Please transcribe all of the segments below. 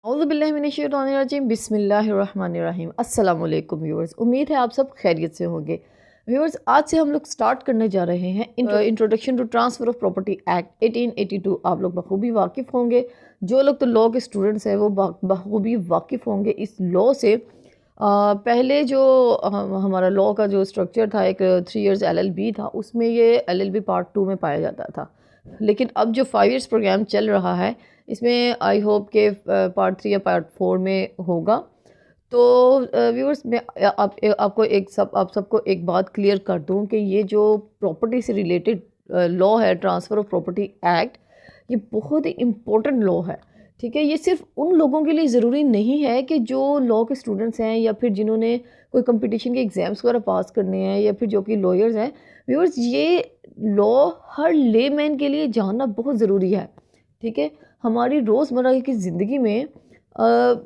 औज़ुबिल्लाहिमिनश्शैतानिर्रजीम बिस्मिल्लाहिर्रहमानिर्रहीम। अस्सलाम वालेकुम व्यूअर्स, उम्मीद है आप सब खैरियत से होंगे। व्यूअर्स, आज से हम लोग स्टार्ट करने जा रहे हैं introduction to transfer of property act 1882। आप लोग बखूबी वाकिफ़ होंगे। जो लोग तो लॉ के स्टूडेंट्स हैं वो बखूबी वाकिफ़ होंगे इस लॉ से। पहले जो हमारा लॉ का जो स्ट्रक्चर था, एक 3 इयर्स LLB था, उसमें ये LLB पार्ट 2 में पाया जाता था। लेकिन अब जो 5 इयर्स प्रोग्राम चल रहा है, इसमें आई होप के पार्ट 3 या पार्ट 4 में होगा। तो व्यूअर्स, मैं आप सबको एक बात क्लियर कर दूं कि ये जो प्रॉपर्टी से रिलेटेड लॉ है, ट्रांसफ़र ऑफ प्रॉपर्टी एक्ट, ये बहुत ही इम्पोर्टेंट लॉ है। ठीक है, ये सिर्फ उन लोगों के लिए ज़रूरी नहीं है कि जो लॉ के स्टूडेंट्स हैं या फिर जिन्होंने कोई कंपटीशन के एग्ज़ाम्स वगैरह पास करने हैं या फिर जो कि लॉयर्स हैं। व्यूअर्स, ये लॉ हर लेमैन के लिए जानना बहुत ज़रूरी है। ठीक है, हमारी रोज़मर्रा की ज़िंदगी में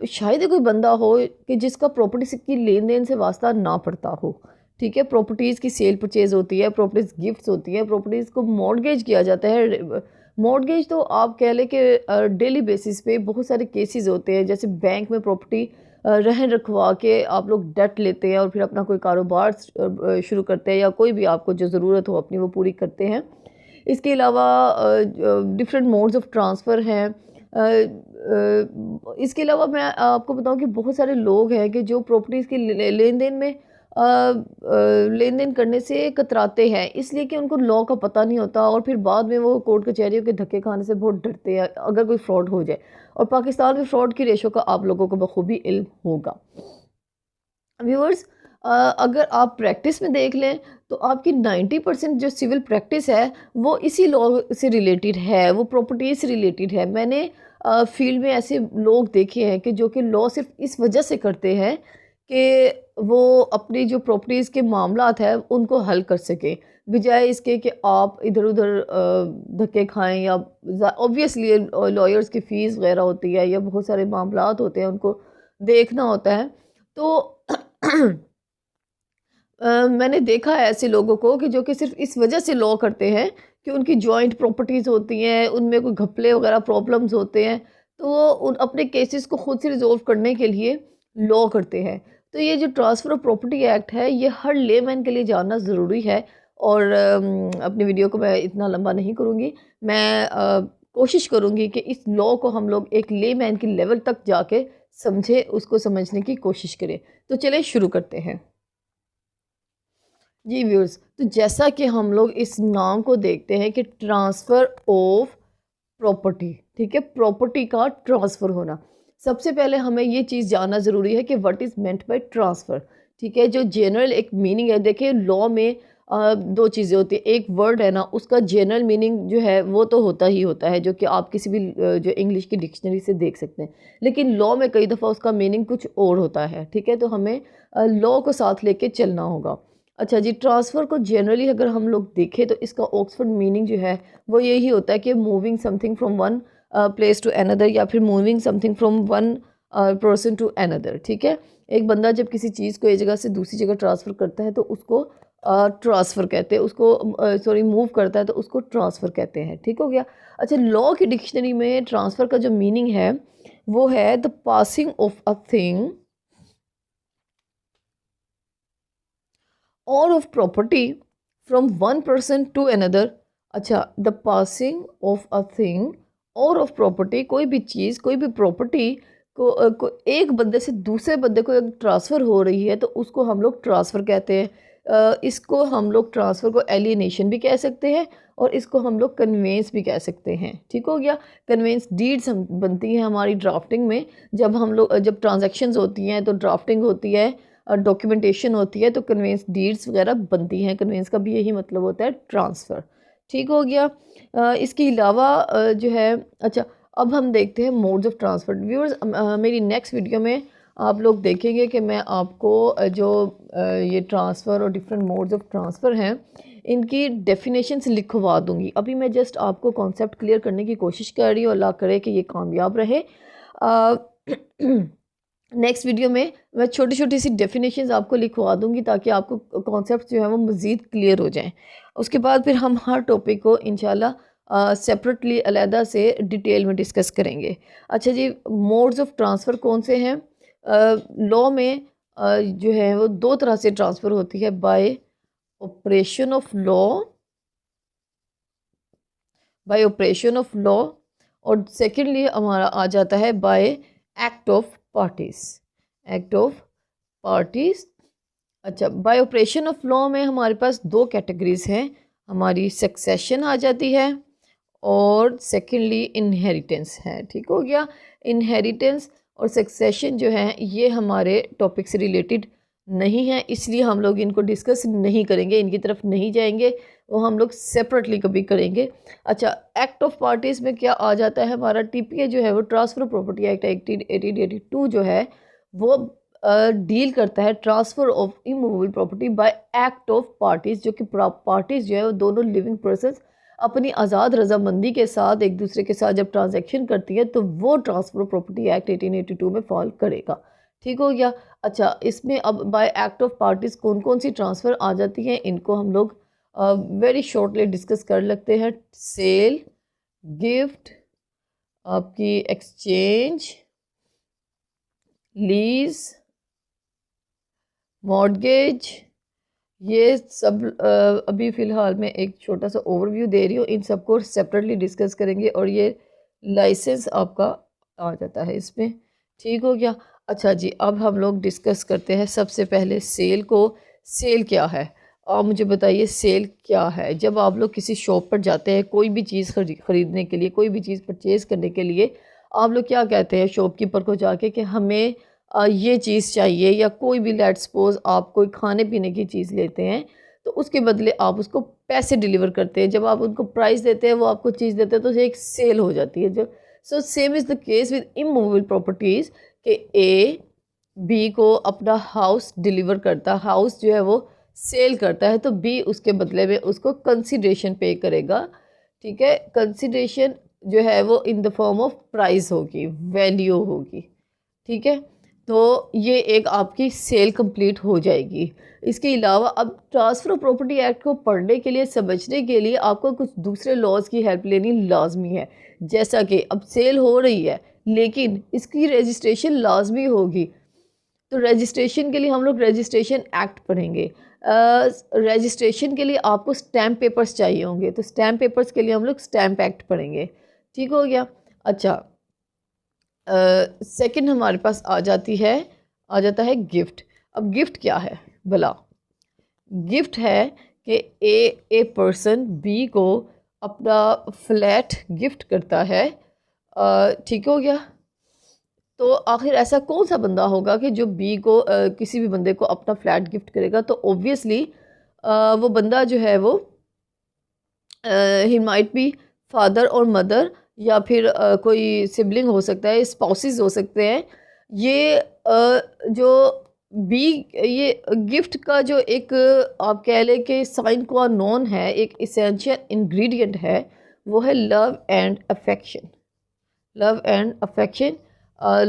शायद ही कोई बंदा हो कि जिसका प्रॉपर्टी से की लेन देन से वास्ता ना पड़ता हो। ठीक है, प्रॉपर्टीज़ की सेल परचेज होती है, प्रॉपर्टीज़ गिफ्ट्स होती है, प्रॉपर्टीज़ को मॉर्गेज किया जाता है। मॉर्गेज तो आप कह लें कि डेली बेसिस पे बहुत सारे केसेस होते हैं, जैसे बैंक में प्रॉपर्टी रहन रखवा के आप लोग डेट लेते हैं और फिर अपना कोई कारोबार शुरू करते हैं, या कोई भी आपको जो ज़रूरत हो अपनी वो पूरी करते हैं। इसके अलावा डिफरेंट मोड्स ऑफ ट्रांसफ़र हैं। इसके अलावा मैं आपको बताऊं कि बहुत सारे लोग हैं कि जो प्रॉपर्टीज़ के लेन देन में लेन देन करने से कतराते हैं, इसलिए कि उनको लॉ का पता नहीं होता और फिर बाद में वो कोर्ट कचहरियों के धक्के खाने से बहुत डरते हैं अगर कोई फ्रॉड हो जाए। और पाकिस्तान में फ़्रॉड की रेशो का आप लोगों को बखूबी इल्म होगा। व्यूअर्स, अगर आप प्रैक्टिस में देख लें तो आपकी 90% जो सिविल प्रैक्टिस है वो इसी लॉ से रिलेटेड है, वो प्रॉपर्टीज से रिलेटेड है। मैंने फील्ड में ऐसे लोग देखे हैं कि जो कि लॉ सिर्फ इस वजह से करते हैं कि वो अपनी जो प्रॉपर्टीज़ के मामलात है उनको हल कर सकें, बजाय इसके कि आप इधर उधर धक्के खाएं। या ऑब्वियसली लॉयर्स की फ़ीस वगैरह होती है या बहुत सारे मामलात होते हैं, उनको देखना होता है। तो मैंने देखा है ऐसे लोगों को कि जो कि सिर्फ इस वजह से लॉ करते हैं कि उनकी जॉइंट प्रॉपर्टीज़ होती हैं, उनमें कोई घपले वगैरह प्रॉब्लम्स होते हैं, तो वो उन अपने केसेस को खुद से रिजॉल्व करने के लिए लॉ करते हैं। तो ये जो ट्रांसफ़र ऑफ प्रॉपर्टी एक्ट है, ये हर लेमैन के लिए जानना ज़रूरी है। और अपनी वीडियो को मैं इतना लंबा नहीं करूँगी। मैं कोशिश करूँगी कि इस लॉ को हम लोग एक लेमैन की लेवल तक जाके समझे, उसको समझने की कोशिश करें। तो चलिए शुरू करते हैं। जी व्यूअर्स, तो जैसा कि हम लोग इस नाम को देखते हैं कि ट्रांसफ़र ऑफ प्रॉपर्टी, ठीक है, प्रॉपर्टी का ट्रांसफ़र होना। सबसे पहले हमें ये चीज़ जानना ज़रूरी है कि what is meant by transfer. ठीक है, जो जनरल एक मीनिंग है, देखिए लॉ में दो चीज़ें होती हैं। एक वर्ड है ना, उसका जनरल मीनिंग जो है वो तो होता ही होता है, जो कि आप किसी भी जो इंग्लिश की डिक्शनरी से देख सकते हैं। लेकिन लॉ में कई दफ़ा उसका मीनिंग कुछ और होता है। ठीक है, तो हमें लॉ को साथ लेके चलना होगा। अच्छा जी, ट्रांसफ़र को जनरली अगर हम लोग देखें तो इसका ऑक्सफोर्ड मीनिंग जो है वो यही होता है कि moving something from one place to another, या फिर moving something from one person to another. ठीक है, एक बंदा जब किसी चीज़ को एक जगह से दूसरी जगह ट्रांसफ़र करता है तो उसको ट्रांसफ़र कहते हैं, उसको मूव करता है तो उसको ट्रांसफ़र कहते हैं। ठीक हो गया। अच्छा, लॉ की डिक्शनरी में ट्रांसफ़र का जो मीनिंग है वो है the passing of a thing or of property from one person to another। अच्छा, the passing of a thing और ऑफ प्रॉपर्टी, कोई भी चीज़, कोई भी प्रॉपर्टी को एक बंदे से दूसरे बंदे को ट्रांसफ़र हो रही है तो उसको हम लोग ट्रांसफ़र कहते हैं। इसको हम लोग ट्रांसफ़र को एलियनेशन भी कह सकते हैं और इसको हम लोग कन्वेंस भी कह सकते हैं। ठीक हो गया। कन्वेंस डीड्स बनती हैं हमारी ड्राफ्टिंग में, जब ट्रांजेक्शन्स होती हैं तो ड्राफ्टिंग होती है, डॉक्यूमेंटेशन होती है, तो कन्वेंस डीड्स वगैरह बनती हैं। कन्वेंस का भी यही मतलब होता है, ट्रांसफ़र। ठीक हो गया। इसके अलावा जो है, अच्छा अब हम देखते हैं मोड्स ऑफ ट्रांसफ़र। व्यूअर्स, मेरी नेक्स्ट वीडियो में आप लोग देखेंगे कि मैं आपको जो ये ट्रांसफ़र और डिफरेंट मोड्स ऑफ ट्रांसफ़र हैं इनकी डेफिनेशंस लिखवा दूँगी। अभी मैं जस्ट आपको कॉन्सेप्ट क्लियर करने की कोशिश कर रही हूँ। अल्लाह करे कि ये कामयाब रहे। नेक्स्ट वीडियो में मैं छोटी छोटी सी डेफिनेशंस आपको लिखवा दूंगी ताकि आपको कॉन्सेप्ट जो है वो मज़ीद क्लियर हो जाएं। उसके बाद फिर हम हर टॉपिक को इंशाल्लाह सेपरेटली अलहदा से डिटेल में डिस्कस करेंगे। अच्छा जी, मोड्स ऑफ ट्रांसफ़र कौन से हैं? लॉ में जो है वो दो तरह से ट्रांसफ़र होती है, bye operation of law, bye operation of law, और सेकेंडली हमारा आ जाता है bye act of parties, act of parties. अच्छा, बाय ऑपरेशन ऑफ लॉ में हमारे पास दो कैटेगरीज हैं, हमारी सक्सेशन आ जाती है और सेकेंडली इनहेरिटेंस है। ठीक हो गया, इनहेरिटेंस और सक्सेशन जो है ये हमारे टॉपिक से रिलेटेड नहीं है, इसलिए हम लोग इनको डिस्कस नहीं करेंगे, इनकी तरफ नहीं जाएंगे, वो हम लोग सेपरेटली कभी करेंगे। अच्छा, एक्ट ऑफ पार्टीज में क्या आ जाता है हमारा? टीपीए जो है वो ट्रांसफ़र प्रॉपर्टी एक्ट 1882 जो है वो डील करता है transfer of immovable property bye act of parties, जो कि पार्टीज जो है वो दोनों लिविंग पर्सन्स अपनी आज़ाद रजामंदी के साथ एक दूसरे के साथ जब ट्रांजैक्शन करती है तो वो ट्रांसफ़र प्रॉपर्टी एक्ट 1882 में फॉल करेगा। ठीक हो गया। अच्छा, इसमें अब बाय एक्ट ऑफ पार्टीज कौन कौन सी ट्रांसफ़र आ जाती हैं, इनको हम लोग वेरी शॉर्टली डिस्कस कर लगते हैं। सेल, गिफ्ट, आपकी एक्सचेंज, लीज, मॉर्गेज, ये सब अभी फ़िलहाल मैं एक छोटा सा ओवरव्यू दे रही हूँ, इन सबको सेपरेटली डिस्कस करेंगे। और ये लाइसेंस आपका आ जाता है इसमें। ठीक हो गया। अच्छा जी, अब हम लोग डिस्कस करते हैं सबसे पहले सेल को। सेल क्या है? आप मुझे बताइए, सेल क्या है? जब आप लोग किसी शॉप पर जाते हैं कोई भी चीज़ ख़रीदने के लिए, कोई भी चीज़ परचेज़ करने के लिए, आप लोग क्या कहते हैं शॉपकीपर को जाके कि हमें ये चीज़ चाहिए, या कोई भी लेट्स सपोज आप कोई खाने पीने की चीज़ लेते हैं तो उसके बदले आप उसको पैसे डिलीवर करते हैं, जब आप उनको प्राइस देते हैं वो आपको चीज़ देते हैं तो एक सेल हो जाती है। जो so same is the case with immovable properties कि ए बी को अपना हाउस डिलीवर करता, हाउस जो है वो सेल करता है, तो बी उसके बदले में उसको कंसिडरेशन पे करेगा। ठीक है, कंसिडरेशन जो है वो in the form of price होगी, वैल्यू होगी। ठीक है, तो ये एक आपकी सेल कंप्लीट हो जाएगी। इसके अलावा अब ट्रांसफ़र ऑफ प्रॉपर्टी एक्ट को पढ़ने के लिए, समझने के लिए आपको कुछ दूसरे लॉज की हेल्प लेनी लाजमी है। जैसा कि अब सेल हो रही है लेकिन इसकी रजिस्ट्रेशन लाजमी होगी, तो रजिस्ट्रेशन के लिए हम लोग रजिस्ट्रेशन एक्ट पढ़ेंगे। रजिस्ट्रेशन के लिए आपको स्टैम्प पेपर्स चाहिए होंगे, तो स्टैम्प पेपर्स के लिए हम लोग स्टैम्प एक्ट पढ़ेंगे। ठीक हो गया। अच्छा, सेकंड हमारे पास आ जाता है गिफ्ट। अब गिफ्ट क्या है भला? गिफ्ट है कि ए पर्सन बी को अपना फ्लैट गिफ्ट करता है। ठीक हो गया। तो आखिर ऐसा कौन सा बंदा होगा कि जो बी को किसी भी बंदे को अपना फ्लैट गिफ्ट करेगा? तो ऑब्वियसली वो बंदा जो है वो ही माइट बी फादर और मदर, या फिर कोई सिबलिंग हो सकता है, स्पाउसेस हो सकते हैं। ये जो बी, ये गिफ्ट का जो एक आप कह लें कि साइन qua नॉन है, एक इसेंशियल इंग्रेडिएंट है, वो है love and affection. Love and affection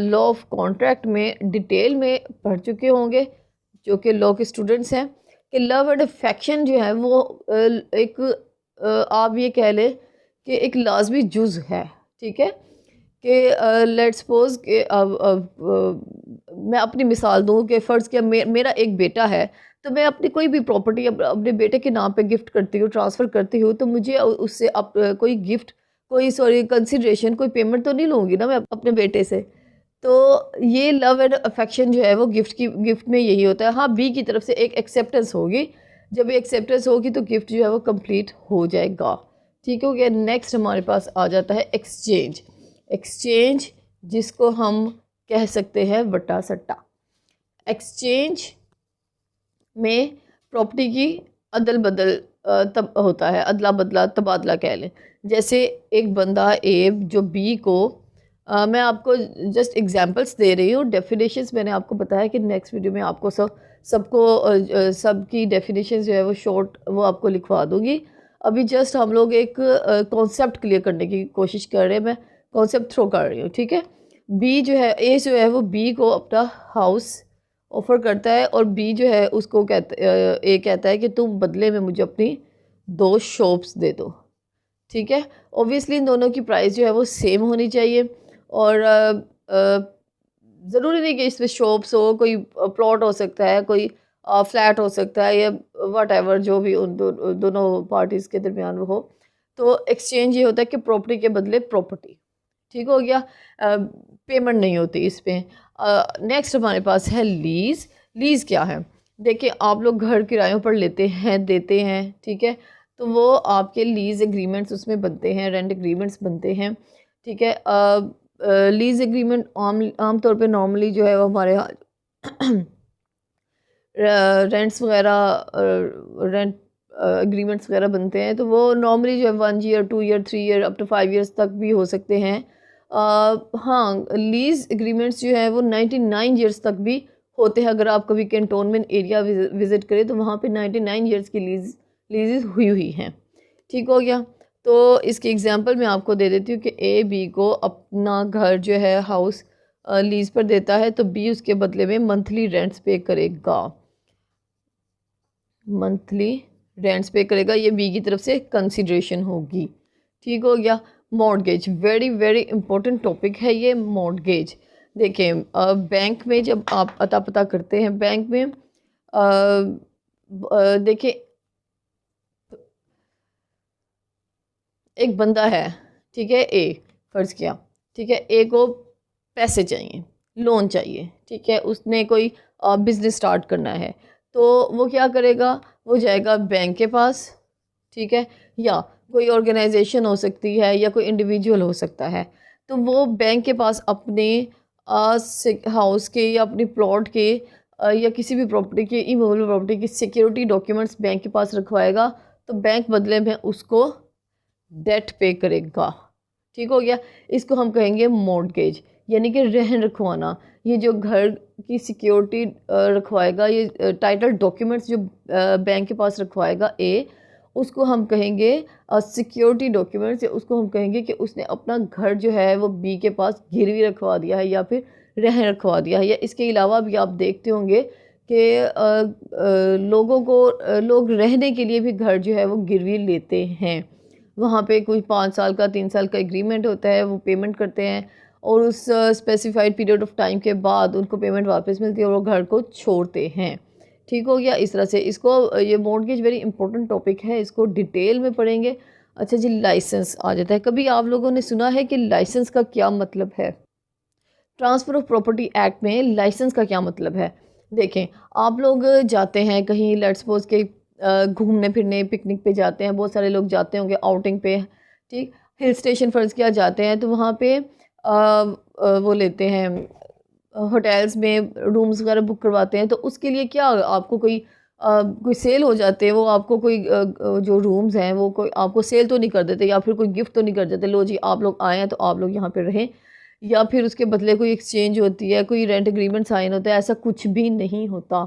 law of contract में डिटेल में पढ़ चुके होंगे जो कि लॉ के स्टूडेंट्स हैं, कि लव एंड अफेक्शन जो है वो एक आप ये कह लें कि एक लाजमी जुज़ है। ठीक है, कि लेट्स सपोज कि मैं अपनी मिसाल दूँ कि फ़र्ज़ किया मेरा एक बेटा है, तो मैं अपनी कोई भी प्रॉपर्टी अपने बेटे के नाम पे गिफ्ट करती हूँ, ट्रांसफ़र करती हूँ, तो मुझे उससे कोई गिफ्ट, कंसिडरेशन, कोई पेमेंट तो नहीं लूँगी ना मैं अपने बेटे से। तो ये लव एंड अफेक्शन जो है वो गिफ्ट में यही होता है। हाँ, बी की तरफ से एक एक्सेप्टेंस होगी, जब एक्सेप्टेंस होगी तो गिफ्ट जो है वो कंप्लीट हो जाएगा। ठीक हो गया। नेक्स्ट हमारे पास आ जाता है एक्सचेंज। एक्सचेंज जिसको हम कह सकते हैं बट्टा सट्टा। एक्सचेंज में प्रॉपर्टी की अदल बदल तब होता है, अदला बदला, तबादला कह लें। जैसे एक बंदा ए जो बी को मैं आपको जस्ट एग्जांपल्स दे रही हूँ, डेफिनेशंस मैंने आपको बताया कि नेक्स्ट वीडियो में आपको सबकी डेफिनेशंस जो है वो शॉर्ट वो आपको लिखवा दूँगी। अभी जस्ट हम लोग एक कॉन्सेप्ट क्लियर करने की कोशिश कर रहे हैं, मैं कॉन्सेप्ट थ्रो कर रही हूँ। ठीक है, बी जो है, ए जो है वो बी को अपना हाउस ऑफ़र करता है, और बी जो है उसको ए कहता है कि तुम बदले में मुझे अपनी 2 शॉप्स दे दो। ठीक है। ऑब्वियसली इन दोनों की प्राइस जो है वो सेम होनी चाहिए, और ज़रूरी नहीं कि इसमें शॉप्स हो, कोई प्लॉट हो सकता है, कोई फ्लैट हो सकता है, या वट एवर जो भी उन दोनों पार्टीज़ के दरमियान वो हो। तो एक्सचेंज ये होता है कि प्रॉपर्टी के बदले प्रॉपर्टी, ठीक हो गया। पेमेंट नहीं होती इस पे। नेक्स्ट हमारे पास है लीज़। लीज़ क्या है? देखिए, आप लोग घर किरायों पर लेते हैं, देते हैं, ठीक है। तो वो आपके लीज़ एग्रीमेंट्स उसमें बनते हैं, रेंट एग्रीमेंट्स बनते हैं, ठीक है। लीज़ एग्रीमेंट आम तौर पे नॉर्मली जो है वो हमारे यहाँ रेंट्स वगैरह रेंट एग्रीमेंट्स वगैरह बनते हैं, तो वो नॉर्मली जो है 1 year, 2 year, 3 year, up to 5 years तक भी हो सकते हैं। हाँ, लीज़ एग्रीमेंट्स जो है वो 99 ईयर्स तक भी होते हैं। अगर आप कभी कैंटोनमेंट एरिया विज़िट करें तो वहाँ पे 99 ईयर्स की लीज़ हुई हुई हैं, ठीक हो गया। तो इसकी एग्जांपल मैं आपको दे देती हूँ कि ए बी को अपना घर जो है हाउस लीज़ पर देता है, तो बी उसके बदले में मंथली रेंट्स पे करेगा, मंथली रेंट्स पे करेगा। ये बी की तरफ से कंसिडरेशन होगी, ठीक हो गया। Mortgage, very very important topic है ये मॉर्गेज। देखें, बैंक में जब आप अता पता करते हैं, बैंक में देखिए, एक बंदा है, ठीक है, ए फर्ज किया, ठीक है। ए को पैसे चाहिए, लोन चाहिए, ठीक है। उसने कोई बिजनेस स्टार्ट करना है, तो वो क्या करेगा? वो जाएगा बैंक के पास, ठीक है, या कोई ऑर्गेनाइजेशन हो सकती है, या कोई इंडिविजुअल हो सकता है। तो वो बैंक के पास अपने हाउस के या अपनी प्लॉट के या किसी भी प्रॉपर्टी की, इमूवेबल प्रॉपर्टी की सिक्योरिटी डॉक्यूमेंट्स बैंक के पास रखवाएगा, तो बैंक बदले में उसको डेट पे करेगा, ठीक हो गया। इसको हम कहेंगे मॉर्गेज, यानी कि रहन रखवाना। ये जो घर की सिक्योरिटी रखवाएगा, ये टाइटल डॉक्यूमेंट्स जो बैंक के पास रखवाएगा ए, उसको हम कहेंगे सिक्योरिटी डॉक्यूमेंट्स, या उसको हम कहेंगे कि उसने अपना घर जो है वो बी के पास गिरवी रखवा दिया है, या फिर रहन रखवा दिया है। या इसके अलावा भी आप देखते होंगे कि लोगों को लोग रहने के लिए भी घर जो है वो गिरवी लेते हैं। वहाँ पे कोई 5 साल का, 3 साल का एग्रीमेंट होता है, वो पेमेंट करते हैं, और उस स्पेसिफाइड पीरियड ऑफ टाइम के बाद उनको पेमेंट वापस मिलती है और वो घर को छोड़ते हैं, ठीक हो गया। इस तरह से इसको, ये मॉर्गेज वेरी इंपॉर्टेंट टॉपिक है, इसको डिटेल में पढ़ेंगे। अच्छा जी, लाइसेंस आ जाता है। कभी आप लोगों ने सुना है कि लाइसेंस का क्या मतलब है? ट्रांसफ़र ऑफ प्रॉपर्टी एक्ट में लाइसेंस का क्या मतलब है? देखें, आप लोग जाते हैं कहीं, लेट्स सपोज के घूमने फिरने, पिकनिक पे जाते हैं, बहुत सारे लोग जाते होंगे आउटिंग पे, ठीक। हिल स्टेशन फ़र्ज़ किया जाते हैं, तो वहाँ पे वो लेते हैं, होटल्स में रूम्स वगैरह बुक करवाते हैं। तो उसके लिए क्या आपको कोई सेल हो जाते हैं, वो आपको कोई जो रूम्स हैं वो कोई आपको सेल तो नहीं कर देते, या फिर कोई गिफ्ट तो नहीं कर देते, लो जी आप लोग आए हैं तो आप लोग यहाँ पे रहें, या फिर उसके बदले कोई एक्सचेंज होती है, कोई रेंट एग्रीमेंट साइन होता है। ऐसा कुछ भी नहीं होता,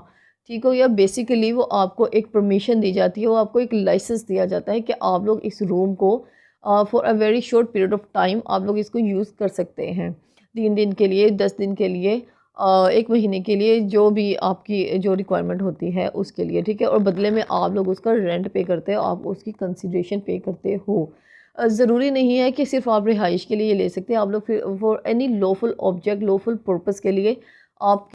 ठीक हो। या बेसिकली वो आपको एक परमिशन दी जाती है, वो आपको एक लाइसेंस दिया जाता है कि आप लोग इस रूम को for a very short period of time आप लोग इसको यूज़ कर सकते हैं, 3 दिन के लिए, 10 दिन के लिए, 1 महीने के लिए, जो भी आपकी जो रिक्वायरमेंट होती है उसके लिए, ठीक है। और बदले में आप लोग उसका रेंट पे करते हो, आप उसकी कंसिडरेशन पे करते हो। ज़रूरी नहीं है कि सिर्फ आप रिहाइश के लिए ले सकते हैं, आप लोग फिर for any lawful object, lawful purpose के लिए आप